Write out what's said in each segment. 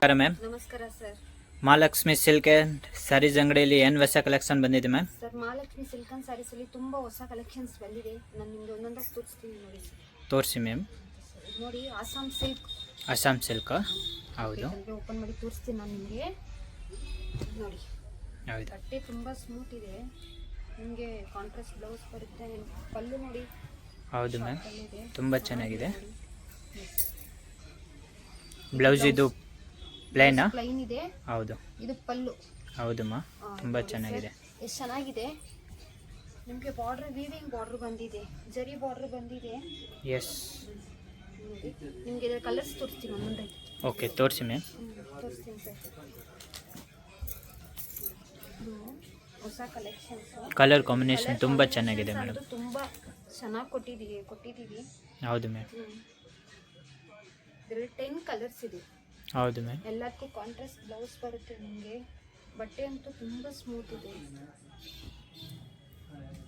ನಮಸ್ಕಾರ ಮ್ಯಾಮ್. ನಮಸ್ಕಾರ sir. Mahalakshmi silk and saris ಅಂಗಡಿಯಲ್ಲಿ ಏನು ಹೊಸ ಕಲೆಕ್ಷನ್ ಬಂದಿದೆ ma'am? Sir, Mahalakshmi silk and saris ಅಲ್ಲಿ ತುಂಬಾ ಹೊಸ ಕಲೆಕ್ಷನ್ಸ್ ಬಂದಿದೆ. ನಾನು ನಿಮಗೆ ಒಂದೊಂದಾಗಿ ತೋರಿಸ್ತೀನಿ ನೋಡಿ ಸರ್. ತೋರಿಸಿ ಮ್ಯಾಮ್. ನೋಡಿ, ಆಸಾಮ್ ಸಿಲ್ಕ್. ಅಸ್ಸಾಂ ಸಿಲ್ಕ್ ಹೌದು. ಓಪನ್ ಮಾಡಿ ತೋರಿಸ್ತೀನಿ ನಾನು ನಿಮಗೆ. ನೋಡಿ, ಹೌದು. ಬಟ್ಟೆ ತುಂಬಾ ಸ್ಮೂತ್ ಇದೆ. ನಿಮಗೆ ಕಾಂಟ್ರಾಸ್ಟ್ ಬ್ಲೌಸ್ ಬರುತ್ತೆ. ಪಲ್ಲು ನೋಡಿ. ಹೌದು ಮ್ಯಾಮ್, ತುಂಬ ಚೆನ್ನಾಗಿದೆ. ಬ್ಲೌಸ್ ಇದು ಪ್ಲೈನಾ? ಪ್ಲೈನ್ ಇದೆ. ಹೌದು. ಇದು ಪಲ್ಲು. ಹೌದು ಮಾ, ತುಂಬ ಚೆನ್ನಾಗಿದೆ. ಎಷ್ಟು ಚೆನ್ನಾಗಿದೆ. ನಿಮಗೆ ಬಾರ್ಡರ್ ವೀವಿಂಗ್ ಬಾರ್ಡರ್ ಬಂದಿದೆ, ಜರಿ ಬಾರ್ಡರ್ ಬಂದಿದೆ. ಎಸ್. ನಿಮಗೆ ಇದರ ಕಲರ್ಸ್ ತೋರಿಸ್ತೀನಿ ಒಂದೊಂದೇ. ಓಕೆ, ತೋರಿಸಿ ಮ್ಯಾಮ್. ತೋರಿಸ್ತೀನಿ ಸರ್. ಹೊಸ ಕಲೆಕ್ಷನ್ಸ್. ಕಲರ್ ಕಾಂಬಿನೇಷನ್ ತುಂಬ ಚೆನ್ನಾಗಿದೆ ಮೇಡಮ್. ತುಂಬ ಚೆನ್ನಾಗಿ ಕೊಟ್ಟಿದ್ದೀವಿ. ಹೌದು ಮ್ಯಾಮ್. ಇದರಲ್ಲಿ 10 ಕಲರ್ಸ್ ಇದೆ. ಹೌದು ಮ್ಯಾಮ್. ಎಲ್ಲದಕ್ಕೂ ಕಾಂಟ್ರಾಸ್ಟ್ ಬ್ಲೌಸ್ ಬರುತ್ತೆ. ನಿಮಗೆ ಬಟ್ಟೆ ಅಂತೂ ತುಂಬ ಸ್ಮೂತ್ ಇದೆ.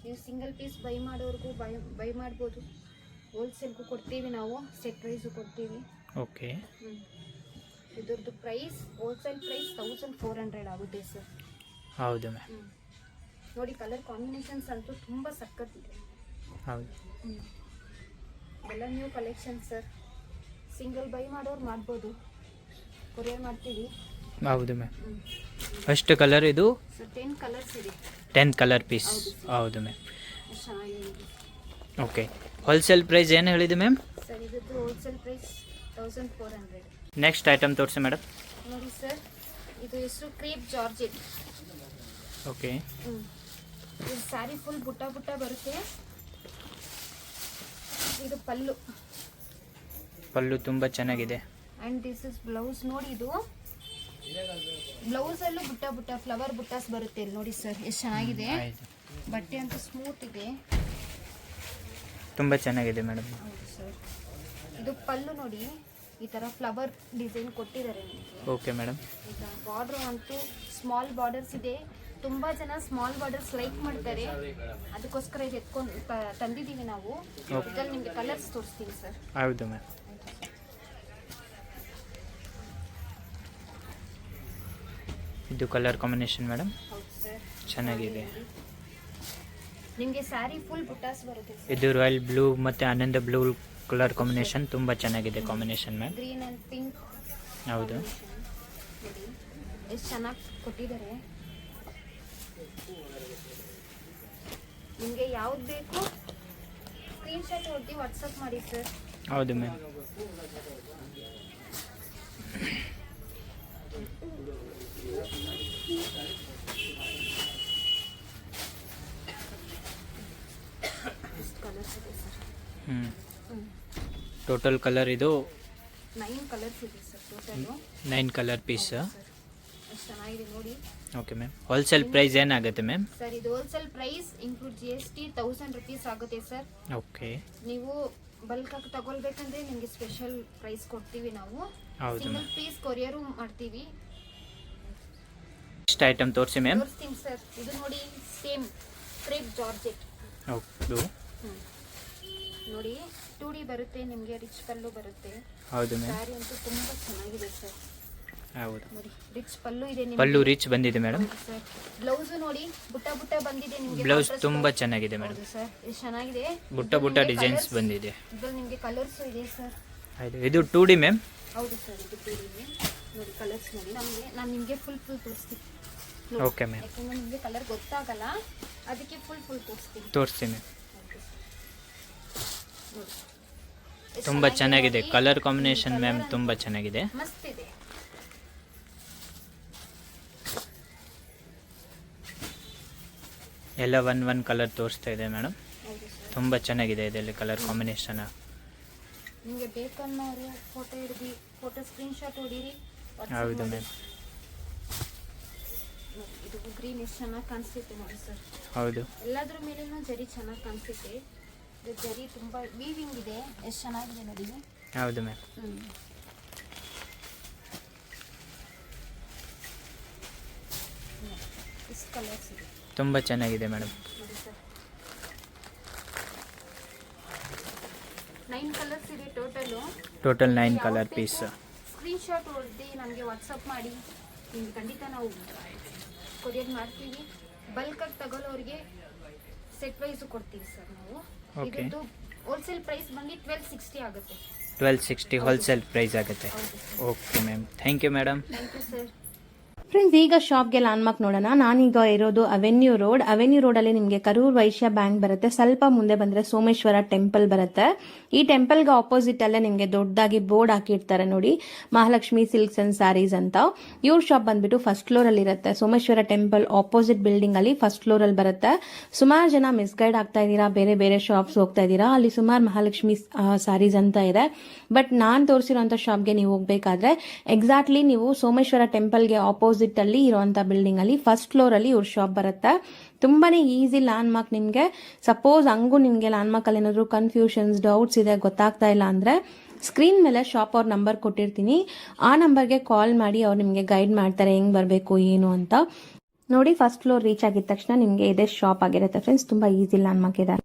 ನೀವು ಸಿಂಗಲ್ ಪೀಸ್ ಬೈ ಮಾಡೋರ್ಗೂ ಬೈ ಮಾಡ್ಬೋದು. ಹೋಲ್ಸೇಲ್ಗೂ ಕೊಡ್ತೀವಿ ನಾವು, ಸೆಟ್ ಪ್ರೈಸು ಕೊಡ್ತೀವಿ. ಓಕೆ. ಇದ್ರದ್ದು ಪ್ರೈಸ್ ಹೋಲ್ಸೇಲ್ ಪ್ರೈಸ್ 1400 ಆಗುತ್ತೆ ಸರ್. ಹೌದು ಮ್ಯಾಮ್. ನೋಡಿ, ಕಲರ್ ಕಾಂಬಿನೇಷನ್ಸ್ ಅಂತೂ ತುಂಬ ಸಖತ್ತಿದೆ. ಹೌದು. ಎಲ್ಲ new collection sir. Single by ಮಾಡೋರು ಮಾಡ್ಬೋದು, ಕೊರಿಯರ್ ಮಾಡ್ತೀವಿ. ಹೌದು ಮ್ಯಾಮ್. ಫಸ್ಟ್ ಕಲರ್ ಇದು ಸರ್ 10 ಕಲರ್ಸ್ ಇದೆ. 10 ಕಲರ್ ಪೀಸ್. ಹೌದು ಮ್ಯಾಮ್. ಚೆನ್ನಾಗಿದೆ. ಓಕೆ. ಹೋಲ್ಸೇಲ್ ಪ್ರೈಸ್ ಏನು ಹೇಳಿದೆ ಮ್ಯಾಮ್? ಸರ್, ಇದ್ರದ್ದು ಹೋಲ್ಸೇಲ್ ಪ್ರೈಸ್ 1400. ನೆಕ್ಸ್ಟ್ ಐಟಮ್ ತೋರಿಸಿ ಮೇಡಮ್. ನೋಡಿ ಸರ್, ಇದು ಹೆಸರು ಕ್ರೇಪ್ ಜಾರ್ಜೆಟ್. ಓಕೆ. ಇದು ಸ್ಯಾರಿ ಫುಲ್ ಬುಟ್ಟ ಬರುತ್ತೆ. ಇದು ಪಲ್ಲು ತುಂಬ ಚೆನ್ನಾಗಿದೆ. And this is blouse. ನೋಡಿ, ಇದು ಬ್ಲೌಸಲ್ಲೂ ಬುಟ್ಟ ಫ್ಲವರ್ ಬುಟ್ಟಾಸ್ ಬರುತ್ತೆ. ಇಲ್ಲಿ ನೋಡಿ ಸರ್, ಎಷ್ಟು ಚೆನ್ನಾಗಿದೆ. ಬಟ್ಟೆ ಅಂತೂ ಸ್ಮೂತ್ ಇದೆ. ತುಂಬ ಚೆನ್ನಾಗಿದೆ ಮೇಡಮ್. ಹೌದು ಸರ್. ಇದು ಪಲ್ಲು ನೋಡಿ, ಈ ಥರ ಫ್ಲವರ್ ಡಿಸೈನ್ ಕೊಟ್ಟಿದ್ದಾರೆ. Okay madam. ಈಗ ಬಾರ್ಡರ್ ಅಂತೂ ಸ್ಮಾಲ್ ಬಾರ್ಡರ್ಸ್ ಇದೆ. ತುಂಬ ಜನ ಸ್ಮಾಲ್ ಬಾರ್ಡರ್ಸ್ ಲೈಕ್ ಮಾಡ್ತಾರೆ, ಅದಕ್ಕೋಸ್ಕರ ಇದು ತಂದಿದ್ದೀವಿ ನಾವು. ಇದರಲ್ಲಿ ನಿಮಗೆ ಕಲರ್ಸ್ ತೋರಿಸ್ತೀನಿ ಸರ್. ಹೌದು ಮ್ಯಾಮ್. ಇದು ಕಲರ್ ಕಾಂಬಿನೇಷನ್ ಮೇಡಮ್. ಹೌದು ಸರ್, ಚೆನ್ನಾಗಿದೆ. ನಿಮಗೆ ಸ್ಯಾರಿ ಫುಲ್ ಬುಟ್ಟಾಸ್ ಬರುತ್ತೆ. ಇದು ರಾಯಲ್ ಬ್ಲೂ ಮತ್ತು ಆನಂದ ಬ್ಲೂ ಕಲರ್ ಕಾಂಬಿನೇಷನ್ ತುಂಬ ಚೆನ್ನಾಗಿದೆ combination ma'am. Green and pink. ಹೌದು. ನೋಡಿ, ಎಷ್ಟು ಚೆನ್ನಾಗಿ ಕೊಟ್ಟಿದ್ದಾರೆ. ನಿಮಗೆ ಯಾವ್ದು ಬೇಕು ಸ್ಕ್ರೀನ್ಶಾಟ್ ಹೊಡೆದು ವಾಟ್ಸಪ್ ಮಾಡಿ ಸರ್. ಹೌದು ಮ್ಯಾಮ್. ಕಲರ್ಸ್ ಇದೆ ಸರ್. ಟೋಟಲ್ ಕಲರ್ ಇದು 9 ಕಲರ್ಸ್ ಇದೆ ಸರ್. Total 9 colour piece. ಎಷ್ಟು ಚೆನ್ನಾಗಿದೆ ನೋಡಿ. Okay ma'am. ಹೋಲ್ಸೇಲ್ ಪ್ರೈಸ್ ಏನಾಗುತ್ತೆ ಮ್ಯಾಮ್? ಸರ್, ಇದು wholesale price include GST 1000 rupees ಆಗುತ್ತೆ ಸರ್. ಓಕೆ. ನೀವು ಬಲ್ಕ್ ಆಗಿ ತಗೊಳ್ಬೇಕಂದ್ರೆ ನಿಮಗೆ ಸ್ಪೆಷಲ್ ಪ್ರೈಸ್ ಕೊಡ್ತೀವಿ ನಾವು. ಹೌದು ಸಿಂಗಲ್ ಪೀಸ್ ಕೊರಿಯರು ಮಾಡ್ತೀವಿ. ನೆಕ್ಸ್ಟ್ ಐಟಮ್ ತೋರಿಸಿ ಮ್ಯಾಮ್. ತೋರಿಸ್ತೀನಿ ಸರ್. ಇದು ನೋಡಿ, ಸೇಮ್ ಕ್ರೇಪ್ ಜಾರ್ಜೆಟ್. ಹೌದು. ನೋಡಿ, 2D ಬರುತ್ತೆ. ನಿಮಗೆ ರಿಚ್ ಪಲ್ಲು ಬರುತ್ತೆ. ಹೌದು ಮ್ಯಾಮ್. ಸ್ಯಾರಿ ಅಂತೂ ತುಂಬ ಚೆನ್ನಾಗಿದೆ ಸರ್. ಹೌದು. ನೋಡಿ, ರಿಚ್ ಪಲ್ಲು ಇದೆ. ಪಲ್ಲು ರಿಚ್ ಬಂದಿದೆ ಮೇಡಮ್. ಸರ್, ಬ್ಲೌಸು ನೋಡಿ, ಬುಟ್ಟ ಬಂದಿದೆ ನಿಮಗೆ. ಬ್ಲೌಸ್ ತುಂಬ ಚೆನ್ನಾಗಿದೆ ಮೇಡಮ್. ಹೌದು ಸರ್, ಎಷ್ಟು ಚೆನ್ನಾಗಿದೆ. ಬುಟ್ಟ ಡಿಸೈನ್ಸ್ ಬಂದಿದೆ. ಇದ್ರಲ್ಲಿ ನಿಮಗೆ ಕಲರ್ಸ್ ಇದೆ ಸರ್. ಹೌದು. ಇದು 2D ಮ್ಯಾಮ್. ಹೌದು ಸರ್, ಇದು 2D. ನೋಡಿ, ಕಲರ್ಸ್ ನೋಡಿ. ನಾನು ನಿಮಗೆ ಫುಲ್ ತೋರಿಸ್ತೀನಿ. Okay ma'am. ಯಾಕಂದ್ರೆ ನಿಮಗೆ ಕಲರ್ ಗೊತ್ತಾಗಲ್ಲ, ಅದಕ್ಕೆ ಫುಲ್ ತೋರಿಸ್ತೀನಿ ಮ್ಯಾಮ್. ನೋಡಿ, ತುಂಬ ಚೆನ್ನಾಗಿದೆ ಕಲರ್ ಕಾಂಬಿನೇಷನ್ ಮ್ಯಾಮ್. ತುಂಬ ಚೆನ್ನಾಗಿದೆ. ಮಸ್ತ್ ಇದೆ. ಎಲ್ಲ ಒನ್ ಕಲರ್ ತೋರಿಸ್ತಾ ಇದೆ ಮೇಡಮ್. ಹೌದು ಸರ್. ತುಂಬ ಚೆನ್ನಾಗಿದೆ ಇದರಲ್ಲಿ ಕಲರ್ ಕಾಂಬಿನೇಷನ್. ನಿಮಗೆ ಬೇಕನ್ನೋರು ಫೋಟೋ ಸ್ಕ್ರೀನ್ಶಾಟ್ ಹೊಡೀರಿ. ಹೌದು ಮ್ಯಾಮ್. ಇದು ಗ್ರೀನ್ ಎಷ್ಟು ಚೆನ್ನಾಗಿ ಕಾಣಿಸುತ್ತೆ ನೋಡಿ ಸರ್. ಹೌದು. ಎಲ್ಲದ್ರ ಮೇಲೇನೂ ಜರಿ ಚೆನ್ನಾಗಿ ಕಾಣಿಸುತ್ತೆ. ಇದು ಜರಿ ತುಂಬ ವೀವಿಂಗ್ ಇದೆ. ಎಷ್ಟು ಚೆನ್ನಾಗಿದೆ ನೋಡಿ. ಹೌದು ಮ್ಯಾಮ್. ಇಷ್ಟು ಕಲರ್ಸ್ ಇದೆ. ತುಂಬ ಚೆನ್ನಾಗಿದೆ ಮೇಡಮ್. ನೋಡಿ ಸರ್, 9 ಕಲರ್ಸ್ ಇದೆ ಟೋಟಲ್ 9 ಕಲರ್ ಪೀಸ್. ಸ್ಕ್ರೀನ್ಶಾಟ್ ಹೊಡೆದು ನಮಗೆ ವಾಟ್ಸಪ್ ಮಾಡಿ, ನಿಮ್ಗೆ ಖಂಡಿತ ನಾವು ಕೊರಿಯರ್ ಮಾಡ್ತೀವಿ. ಬಲ್ಕಾಗಿ ತಗೊಳ್ಳೋರಿಗೆ ಸೆಟ್ ವೈಸು ಕೊಡ್ತೀವಿ ಸರ್ ನಾವು. Okay. ಇದ್ದು ಹೋಲ್ಸೇಲ್ ಪ್ರೈಸ್ ಬಂದು 1260 ಆಗುತ್ತೆ. 1260 ಹೋಲ್ಸೇಲ್ ಪ್ರೈಸ್ ಆಗುತ್ತೆ. Okay ma'am, thank you madam. Thank you sir. Friends, ಈಗ ಶಾಪ್ಗೆ ಲ್ಯಾಂಡ್ಮಾರ್ಕ್ ನೋಡೋಣ. ನಾನೀಗ ಇರೋದು ಅವೆನ್ಯೂ ರೋಡಲ್ಲಿ ನಿಮಗೆ ಕರೂರ್ ವೈಶ್ಯ ಬ್ಯಾಂಕ್ ಬರುತ್ತೆ. ಸ್ವಲ್ಪ ಮುಂದೆ ಬಂದ್ರೆ ಸೋಮೇಶ್ವರ ಟೆಂಪಲ್ ಬರುತ್ತೆ. ಈ ಟೆಂಪಲ್ಗೆ ಆಪೋಸಿಟ್ ಅಲ್ಲೇ ನಿಮಗೆ ದೊಡ್ಡದಾಗಿ ಬೋರ್ಡ್ ಹಾಕಿರ್ತಾರೆ ನೋಡಿ, ಮಹಾಲಕ್ಷ್ಮಿ ಸಿಲ್ಕ್ಸ್ ಅಂಡ್ ಸ್ಯಾರೀಸ್ ಅಂತ. ಇವ್ರ ಶಾಪ್ ಬಂದ್ಬಿಟ್ಟು ಫಸ್ಟ್ ಫ್ಲೋರ್ ಅಲ್ಲಿ ಇರುತ್ತೆ. ಸೋಮೇಶ್ವರ ಟೆಂಪಲ್ ಆಪೋಸಿಟ್ ಬಿಲ್ಡಿಂಗ್ ಅಲ್ಲಿ ಫಸ್ಟ್ ಫ್ಲೋರ್ ಅಲ್ಲಿ ಬರುತ್ತೆ. ಸುಮಾರು ಜನ ಮಿಸ್ಗೈಡ್ ಆಗ್ತಾ ಇದ್ದೀರಾ, ಬೇರೆ ಬೇರೆ ಶಾಪ್ಸ್ ಹೋಗ್ತಾ ಇದ್ದೀರಾ. ಅಲ್ಲಿ ಸುಮಾರು ಮಹಾಲಕ್ಷ್ಮಿ ಸ್ಯಾರೀಸ್ ಅಂತ ಇದೆ. ಬಟ್ ನಾನ್ ತೋರಿಸಿರುವಂತ ಶಾಪ್ಗೆ ನೀವು ಹೋಗ್ಬೇಕಾದ್ರೆ ಎಕ್ಸಾಕ್ಟ್ಲಿ ನೀವು ಸೋಮೇಶ್ವರ ಟೆಂಪಲ್ಗೆ ಆಪೋಸಿಟ್ ಅಲ್ಲಿ ಇರುವಂತ ಬಿಲ್ಡಿಂಗ್ ಅಲ್ಲಿ ಫಸ್ಟ್ ಫ್ಲೋರ್ ಅಲ್ಲಿ ಇವ್ರ ಶಾಪ್ ಬರುತ್ತೆ. ತುಂಬಾನೇ ಈಸಿ ಲ್ಯಾಂಡ್ಮಾರ್ಕ್. ನಿಮ್ಗೆ ಸಪೋಸ್ ಹಂಗೂ ನಿಮ್ಗೆ ಲ್ಯಾಂಡ್ಮಾರ್ಕ್ ಅಲ್ಲಿ ಏನಾದ್ರು ಕನ್ಫ್ಯೂಷನ್ಸ್, ಡೌಟ್ಸ್ ಇದೆ, ಗೊತ್ತಾಗ್ತಾ ಇಲ್ಲ ಅಂದ್ರೆ ಸ್ಕ್ರೀನ್ ಮೇಲೆ ಶಾಪ್ ಅವ್ರ ನಂಬರ್ ಕೊಟ್ಟಿರ್ತೀನಿ. ಆ ನಂಬರ್ಗೆ ಕಾಲ್ ಮಾಡಿ ಅವ್ರು ನಿಮ್ಗೆ ಗೈಡ್ ಮಾಡ್ತಾರೆ ಹೆಂಗ್ ಬರಬೇಕು ಏನು ಅಂತ. ನೋಡಿ, ಫಸ್ಟ್ ಫ್ಲೋರ್ ರೀಚ್ ಆಗಿದ ತಕ್ಷಣ ನಿಮ್ಗೆ ಇದೇ ಶಾಪ್ ಆಗಿರುತ್ತೆ ಫ್ರೆಂಡ್ಸ್. ತುಂಬಾ ಈಸಿ ಲ್ಯಾಂಡ್ಮಾರ್ಕ್ ಇದೆ.